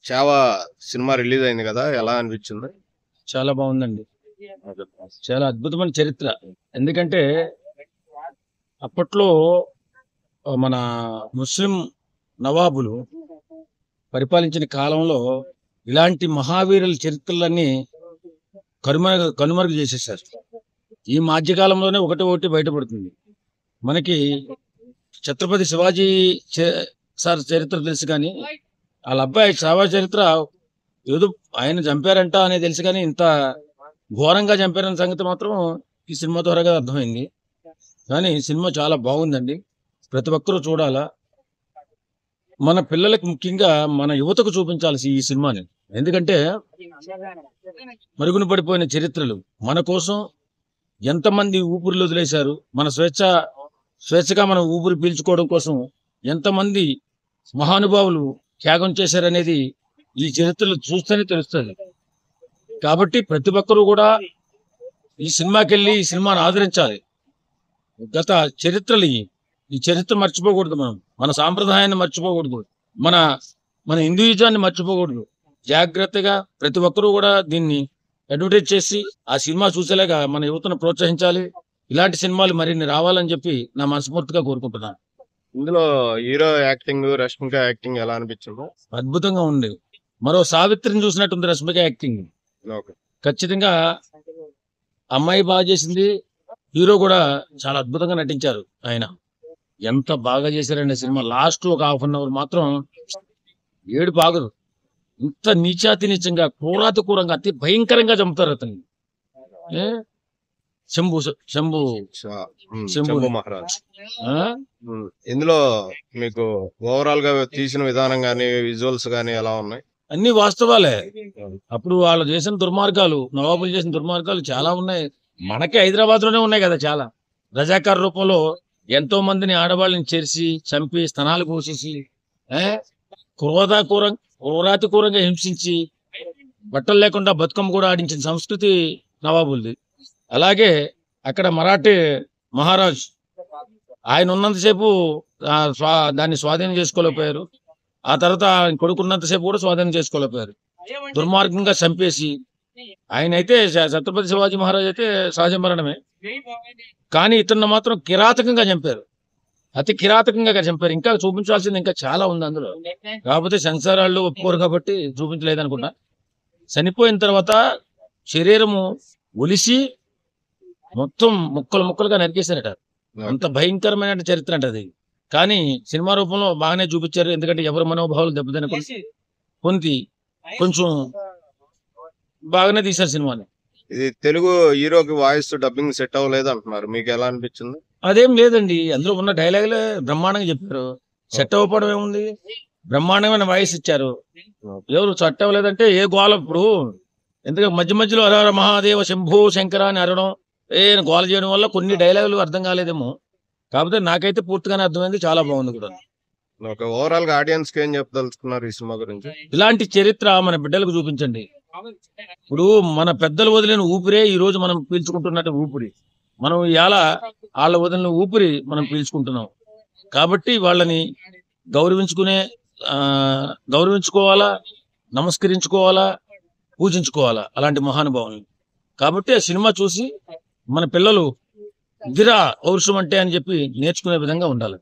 Chhaava cinema release అయింది కదా, ఎలా అనిపించింది? చాలా బాగుందండి. చాలా అద్భుతమైన చరిత్ర. ఎందుకంటే అప్పట్లో మన ముస్లిం నవాబులు పరిపాలించిన కాలంలో ఇలాంటి మహావీరుల చరిత్రలన్నీ కనుమరుగు చేసేసారు. ఈ మధ్యకాలంలోనే ఒకటి బయటపడుతుంది. మనకి ఛత్రపతి శివాజీ సార్ చరిత్ర తెలుసు, కానీ వాళ్ళ అబ్బాయి చావా చరిత్ర ఏదో ఆయన చంపారంట అనేది తెలుసు, కానీ ఇంత ఘోరంగా చంపారన్న సంగతి మాత్రం ఈ సినిమా ద్వారాగా అర్థమైంది. కానీ సినిమా చాలా బాగుందండి, ప్రతి ఒక్కరూ చూడాలా. మన పిల్లలకు, ముఖ్యంగా మన యువతకు చూపించాల్సి ఈ సినిమాని. ఎందుకంటే మరుగున పడిపోయిన చరిత్రలు మన కోసం ఎంతమంది ఊపిరిలో వదిలేశారు, మన స్వేచ్ఛగా మనం ఊపిరి పీల్చుకోవడం కోసం ఎంతమంది మహానుభావులు త్యాగం చేశారనేది ఈ చరిత్రలు చూస్తేనే తెలుస్తుంది. కాబట్టి ప్రతి ఒక్కరూ కూడా ఈ సినిమాకి వెళ్ళి ఈ సినిమాను ఆదరించాలి. గత చరిత్రలు ఈ చరిత్ర మర్చిపోకూడదు. మన సాంప్రదాయాన్ని మర్చిపోకూడదు, మన హిందూయిజాన్ని మర్చిపోకూడదు. జాగ్రత్తగా ప్రతి ఒక్కరూ కూడా దీన్ని అడ్వర్టైజ్ చేసి ఆ సినిమా చూసేలాగా మన యువతను ప్రోత్సహించాలి. ఇలాంటి సినిమాలు మరిన్ని రావాలని చెప్పి నా మనస్ఫూర్తిగా కోరుకుంటున్నాను. ఇందులో హీరో యాక్టింగ్, రష్మిక యాక్టింగ్ ఎలా అనిపించింది? అద్భుతంగా ఉంది. మరో సావిత్రిని చూసినట్టుంది రష్మిక యాక్టింగ్. ఖచ్చితంగా అమ్మాయి బాగా చేసింది, హీరో కూడా చాలా అద్భుతంగా నటించారు. ఆయన ఎంత బాగా చేశారండి సినిమా. లాస్ట్ ఒక ½ మాత్రం ఏడు బాగదు. ఇంత నీచాతి క్రూరంగా అతి భయంకరంగా చంపుతారు అతన్ని. శంభు మహారాజ్. ఇందులో మీకు ఓవరాల్ గా తీసిన విధానం గానీ, విజువల్స్ గానీ ఎలా ఉన్నాయి? అన్ని వాస్తవాలే. అప్పుడు వాళ్ళు చేసిన దుర్మార్గాలు, నవాబులు చేసిన దుర్మార్గాలు చాలా ఉన్నాయి. మనకి హైదరాబాద్ లోనే ఉన్నాయి కదా చాలా. రజాకార్ రూపంలో ఎంతో మందిని ఆడవాళ్ళని చేర్చి చంపి స్తనాలు కోసేసి క్రూరంగా హింసించి బట్టలు లేకుండా బతుకమ్మ కూడా ఆడించిన సంస్కృతి నవాబుల్ది. అలాగే అక్కడ మరాఠీ మహారాజ్ ఆయన ఉన్నంతసేపు దాన్ని స్వాధీనం చేసుకోలేకపోయారు. ఆ తర్వాత ఆయన కొడుకున్నంతసేపు కూడా స్వాధీనం చేసుకోలేకపోయారు. దుర్మార్గంగా చంపేసి ఆయన అయితే ఛత్రపతి శివాజీ మహారాజ్ అయితే సహజ మరణమే, కానీ ఇతన్ని మాత్రం కిరాతకంగా చంపారు. అతి కిరాతకంగా చంపారు. ఇంకా చూపించాల్సింది ఇంకా చాలా ఉంది అందులో. కాకపోతే సెన్సార్ వాళ్ళు ఒప్పుకోరు కాబట్టి చూపించలేదనుకున్నా. చనిపోయిన తర్వాత శరీరము ఒలిసి మొత్తం ముక్కలుగా నరికేశారట. అంత భయంకరమైన చరిత్ర అంటే అది. కానీ సినిమా రూపంలో బాగానే చూపించారు. ఎందుకంటే ఎవరి మనోభావాలు దెబ్బతినకుండా కొంచెం బాగానే తీశారు సినిమాని. ఇది తెలుగు హీరోకి వాయిస్ డబ్బింగ్ సెట్ అవ్వలేదు అంటున్నారు, మీకు ఎలా అనిపించింది? అదేం లేదండి, అందులో ఉన్న డైలాగులే బ్రహ్మాండంగా చెప్పారు. సెట్ అవ్వడం ఏముంది, బ్రహ్మాండమైన వాయిస్ ఇచ్చారు. ఎవరు సెట్ అవ్వలేదంటే ఏ గోల. ఇప్పుడు ఎందుకంటే మధ్యలో హర మహాదేవ శంభో శంకర అని అరవడం, గోల చేయడం వల్ల కొన్ని డైలాగులు అర్థం కాలేదేమో. కాకపోతే నాకైతే పూర్తిగానే అర్థమైంది, చాలా బాగుంది కూడా. ఓవరాల్ గా ఆడియన్స్ కి ఏం చెప్పదలుచుకున్నారు ఈ సినిమా గురించి? ఇలాంటి చరిత్ర మన బిడ్డలకు చూపించండి. ఇప్పుడు మన పెద్దలు వదిలిన ఊపిరే ఈ రోజు మనం పీల్చుకుంటున్నట్టు ఊపిరి. మనం ఇవాళ వాళ్ళ వదిలిన ఊపిరి మనం పీల్చుకుంటున్నాం. కాబట్టి వాళ్ళని గౌరవించుకోవాలా, నమస్కరించుకోవాలా, పూజించుకోవాలా అలాంటి మహానుభావులు. కాబట్టి ఆ సినిమా చూసి మన పిల్లలు ఇదిరా పౌరుషం అంటే అని చెప్పి నేర్చుకునే విధంగా ఉండాలి.